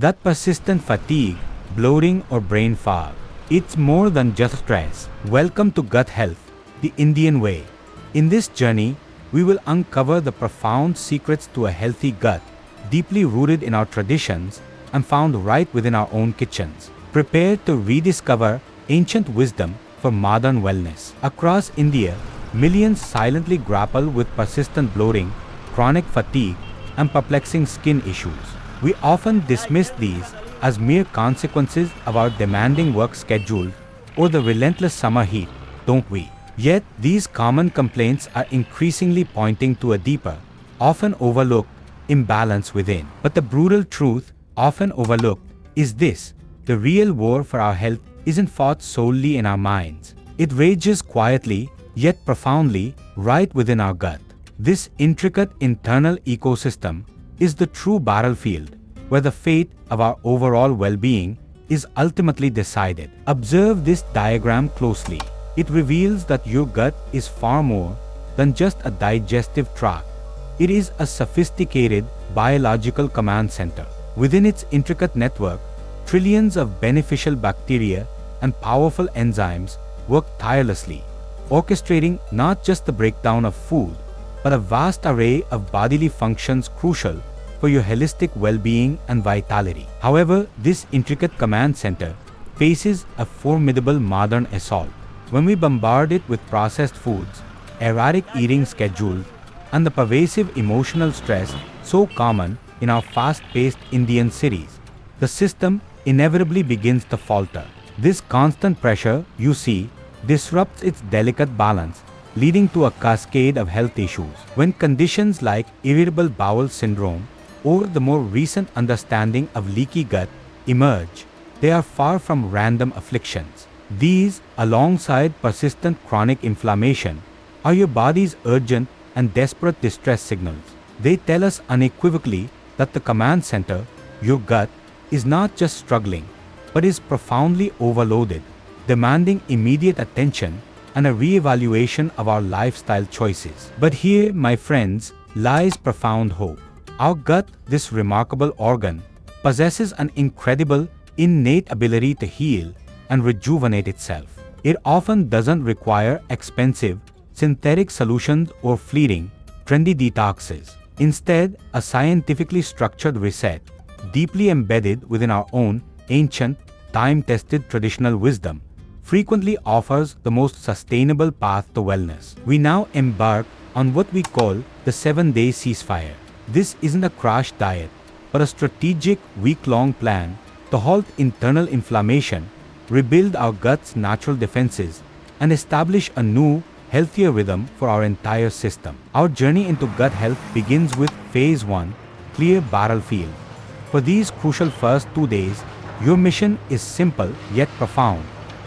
that persistent fatigue, bloating, or brain fog. It's more than just stress. Welcome to Gut Health, the Indian way. In this journey, we will uncover the profound secrets to a healthy gut, deeply rooted in our traditions and found right within our own kitchens. Prepare to rediscover ancient wisdom for modern wellness. Across India, millions silently grapple with persistent bloating, chronic fatigue, and perplexing skin issues. We often dismiss these as mere consequences of our demanding work schedules or the relentless summer heat, don't we? Yet, these common complaints are increasingly pointing to a deeper, often overlooked, imbalance within. But the brutal truth, often overlooked, is this: the real war for our health isn't fought solely in our minds. It rages quietly, yet profoundly, right within our gut. This intricate internal ecosystem is the true battlefield where the fate of our overall well-being is ultimately decided. Observe this diagram closely. It reveals that your gut is far more than just a digestive tract. It is a sophisticated biological command center. Within its intricate network, trillions of beneficial bacteria and powerful enzymes work tirelessly, orchestrating not just the breakdown of food, but a vast array of bodily functions crucial for your holistic well-being and vitality. However, this intricate command center faces a formidable modern assault. When we bombard it with processed foods, erratic eating schedules, and the pervasive emotional stress so common in our fast-paced Indian cities, the system inevitably begins to falter. This constant pressure, you see, disrupts its delicate balance, leading to a cascade of health issues. When conditions like irritable bowel syndrome or the more recent understanding of leaky gut emerge, they are far from random afflictions. These, alongside persistent chronic inflammation, are your body's urgent and desperate distress signals. They tell us unequivocally that the command center, your gut, is not just struggling, but is profoundly overloaded, demanding immediate attention and a re-evaluation of our lifestyle choices. But here, my friends, lies profound hope. Our gut, this remarkable organ, possesses an incredible, innate ability to heal and rejuvenate itself. It often doesn't require expensive, synthetic solutions or fleeting, trendy detoxes. Instead, a scientifically structured reset, deeply embedded within our own ancient, time-tested traditional wisdom, frequently offers the most sustainable path to wellness. We now embark on what we call the 7-day ceasefire. This isn't a crash diet, but a strategic week-long plan to halt internal inflammation, rebuild our gut's natural defenses, and establish a new, healthier rhythm for our entire system. Our journey into gut health begins with Phase 1, Clear Battlefield. For these crucial first 2 days, your mission is simple yet profound.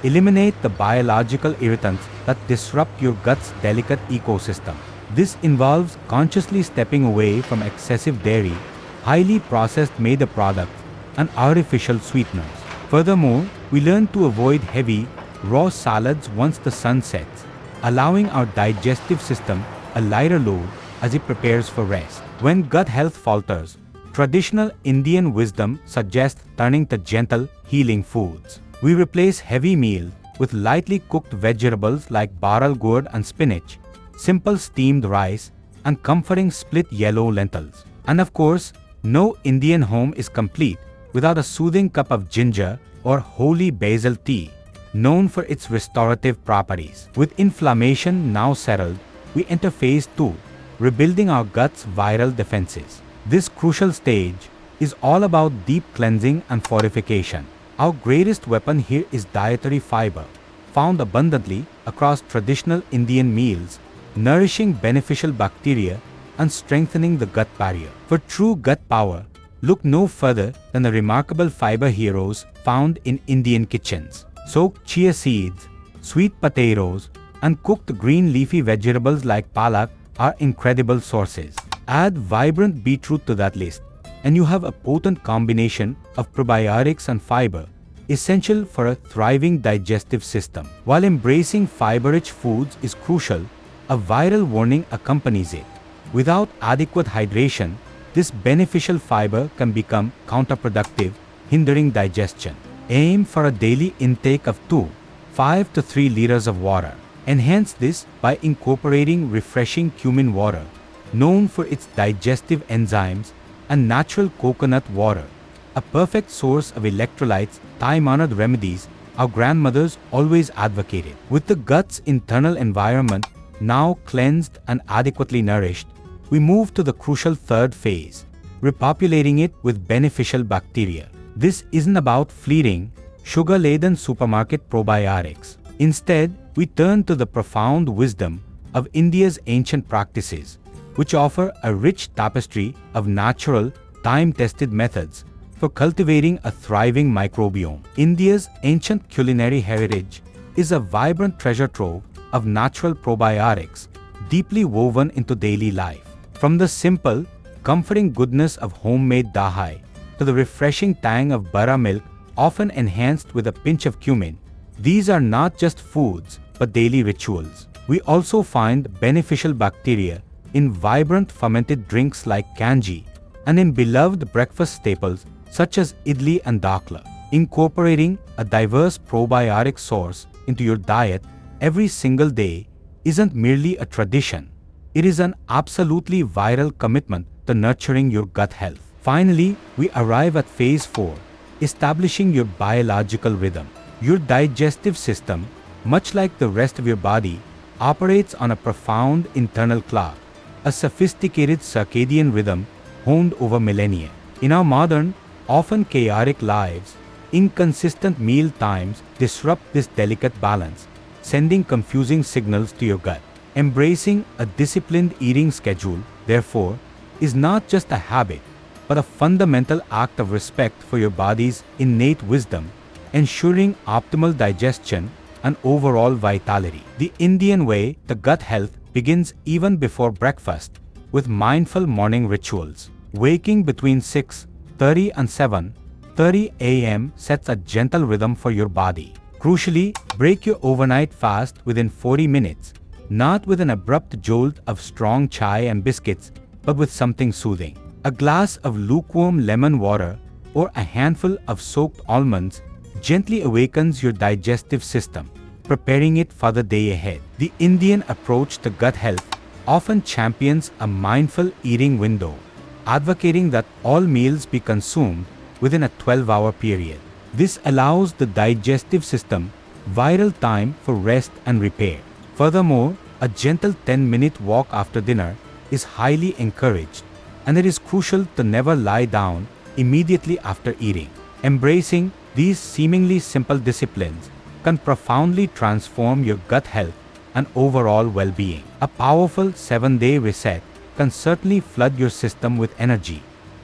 Eliminate the biological irritants that disrupt your gut's delicate ecosystem. This involves consciously stepping away from excessive dairy, highly processed maida products, and artificial sweeteners. Furthermore, we learn to avoid heavy, raw salads once the sun sets, allowing our digestive system a lighter load as it prepares for rest. When gut health falters, traditional Indian wisdom suggests turning to gentle, healing foods. We replace heavy meals with lightly cooked vegetables like baral gourd and spinach, simple steamed rice, and comforting split yellow lentils. And of course, no Indian home is complete without a soothing cup of ginger or holy basil tea, known for its restorative properties. With inflammation now settled, we enter Phase 2, rebuilding our gut's viral defenses. This crucial stage is all about deep cleansing and fortification. Our greatest weapon here is dietary fiber, found abundantly across traditional Indian meals, nourishing beneficial bacteria and strengthening the gut barrier. For true gut power, look no further than the remarkable fiber heroes found in Indian kitchens. Soaked chia seeds, sweet potatoes, and cooked green leafy vegetables like palak are incredible sources. Add vibrant beetroot to that list, and you have a potent combination of probiotics and fiber, essential for a thriving digestive system. While embracing fiber-rich foods is crucial, a viral warning accompanies it. Without adequate hydration, this beneficial fiber can become counterproductive, hindering digestion. Aim for a daily intake of 2.5 to 3 liters of water. Enhance this by incorporating refreshing cumin water, known for its digestive enzymes, and natural coconut water, a perfect source of electrolytes. Time-honored remedies our grandmothers always advocated. With the gut's internal environment now cleansed and adequately nourished, we move to the crucial third phase, repopulating it with beneficial bacteria. This isn't about fleeting, sugar-laden supermarket probiotics. Instead, we turn to the profound wisdom of India's ancient practices, which offer a rich tapestry of natural, time-tested methods for cultivating a thriving microbiome. India's ancient culinary heritage is a vibrant treasure trove of natural probiotics deeply woven into daily life. From the simple, comforting goodness of homemade Dahi to the refreshing tang of Buttermilk, often enhanced with a pinch of cumin, these are not just foods but daily rituals. We also find beneficial bacteria in vibrant fermented drinks like Kanji and in beloved breakfast staples such as Idli and Dhokla. Incorporating a diverse probiotic source into your diet every single day isn't merely a tradition. It is an absolutely vital commitment to nurturing your gut health. Finally, we arrive at phase 4, establishing your biological rhythm. Your digestive system, much like the rest of your body, operates on a profound internal clock, a sophisticated circadian rhythm honed over millennia. In our modern, often chaotic lives, inconsistent meal times disrupt this delicate balance, sending confusing signals to your gut. Embracing a disciplined eating schedule, therefore, is not just a habit, but a fundamental act of respect for your body's innate wisdom, ensuring optimal digestion and overall vitality. The Indian way to gut health begins even before breakfast, with mindful morning rituals. Waking between 6:30 and 7:30 a.m. sets a gentle rhythm for your body. Crucially, break your overnight fast within 40 minutes, not with an abrupt jolt of strong chai and biscuits, but with something soothing. A glass of lukewarm lemon water or a handful of soaked almonds gently awakens your digestive system, preparing it for the day ahead. The Indian approach to gut health often champions a mindful eating window, advocating that all meals be consumed within a 12-hour period. This allows the digestive system vital time for rest and repair. Furthermore, a gentle 10-minute walk after dinner is highly encouraged, and it is crucial to never lie down immediately after eating. Embracing these seemingly simple disciplines can profoundly transform your gut health and overall well-being. A powerful 7-day reset can certainly flood your system with energy,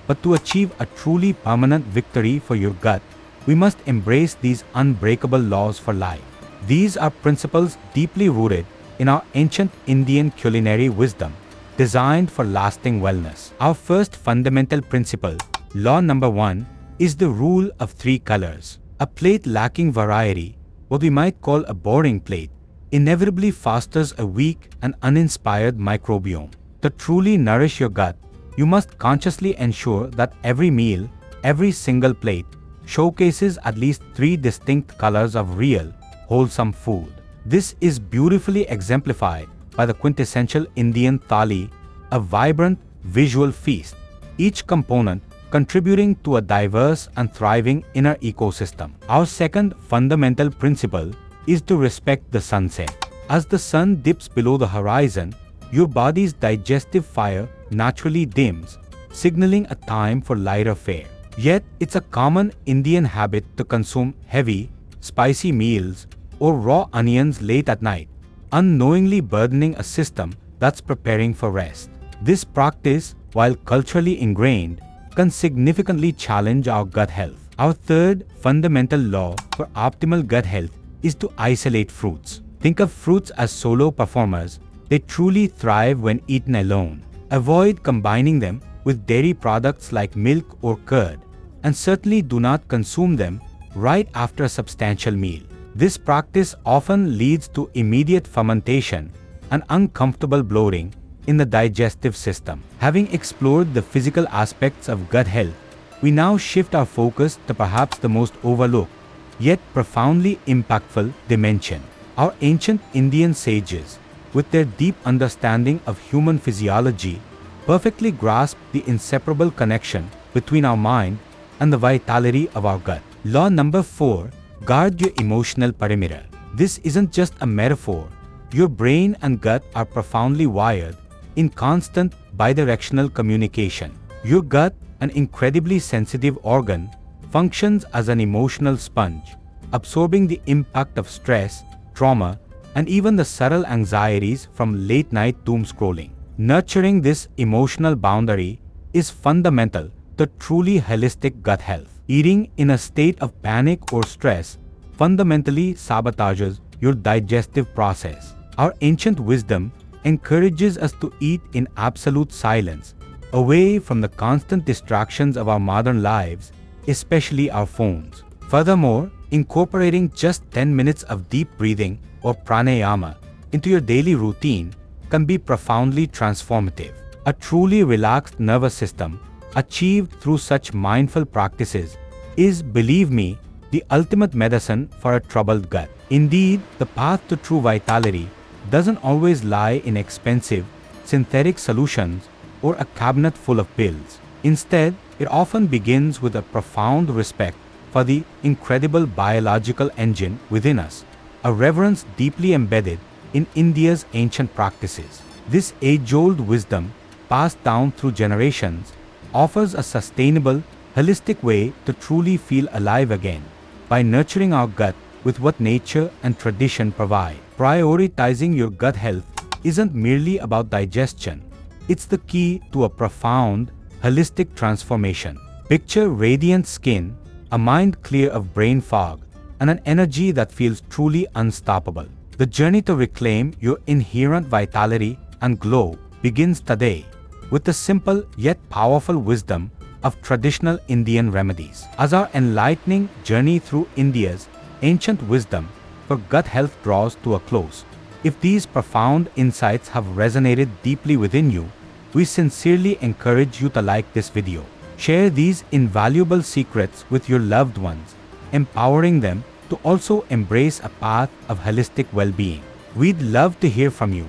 but to achieve a truly permanent victory for your gut, we must embrace these unbreakable laws for life. These are principles deeply rooted in our ancient Indian culinary wisdom, designed for lasting wellness. Our first fundamental principle, law number 1, is the rule of 3 colors. A plate lacking variety, what we might call a boring plate, inevitably fosters a weak and uninspired microbiome. To truly nourish your gut, you must consciously ensure that every meal, every single plate, showcases at least 3 distinct colors of real, wholesome food. This is beautifully exemplified by the quintessential Indian thali, a vibrant visual feast, each component contributing to a diverse and thriving inner ecosystem. Our second fundamental principle is to respect the sunset. As the sun dips below the horizon, your body's digestive fire naturally dims, signaling a time for lighter fare. Yet, it's a common Indian habit to consume heavy, spicy meals or raw onions late at night, unknowingly burdening a system that's preparing for rest. This practice, while culturally ingrained, can significantly challenge our gut health. Our third fundamental law for optimal gut health is to isolate fruits. Think of fruits as solo performers. They truly thrive when eaten alone. Avoid combining them with dairy products like milk or curd, and certainly do not consume them right after a substantial meal. This practice often leads to immediate fermentation and uncomfortable bloating, in the digestive system. Having explored the physical aspects of gut health, we now shift our focus to perhaps the most overlooked, yet profoundly impactful dimension. Our ancient Indian sages, with their deep understanding of human physiology, perfectly grasped the inseparable connection between our mind and the vitality of our gut. Law number 4, guard your emotional perimeter. This isn't just a metaphor. Your brain and gut are profoundly wired in constant bidirectional communication. Your gut, an incredibly sensitive organ, functions as an emotional sponge, absorbing the impact of stress, trauma, and even the subtle anxieties from late-night doom scrolling. Nurturing this emotional boundary is fundamental to truly holistic gut health. Eating in a state of panic or stress fundamentally sabotages your digestive process. Our ancient wisdom encourages us to eat in absolute silence, away from the constant distractions of our modern lives, especially our phones. Furthermore, incorporating just 10 minutes of deep breathing or pranayama into your daily routine can be profoundly transformative. A truly relaxed nervous system achieved through such mindful practices is, believe me, the ultimate medicine for a troubled gut. Indeed, the path to true vitality doesn't always lie in expensive, synthetic solutions or a cabinet full of pills. Instead, it often begins with a profound respect for the incredible biological engine within us, a reverence deeply embedded in India's ancient practices. This age-old wisdom, passed down through generations, offers a sustainable, holistic way to truly feel alive again by nurturing our gut with what nature and tradition provide. Prioritizing your gut health isn't merely about digestion. It's the key to a profound, holistic transformation. Picture radiant skin, a mind clear of brain fog, and an energy that feels truly unstoppable. The journey to reclaim your inherent vitality and glow begins today with the simple yet powerful wisdom of traditional Indian remedies. As our enlightening journey through India's ancient wisdom for gut health draws to a close, if these profound insights have resonated deeply within you, we sincerely encourage you to like this video. Share these invaluable secrets with your loved ones, empowering them to also embrace a path of holistic well-being. We'd love to hear from you.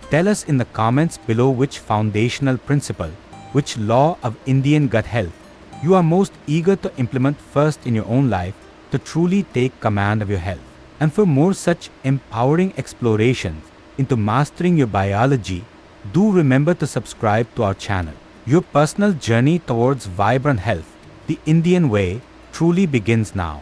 Tell us in the comments below which foundational principle, which law of Indian gut health you are most eager to implement first in your own life to truly take command of your health. And for more such empowering explorations into mastering your biology, do remember to subscribe to our channel. Your personal journey towards vibrant health, the Indian way, truly begins now.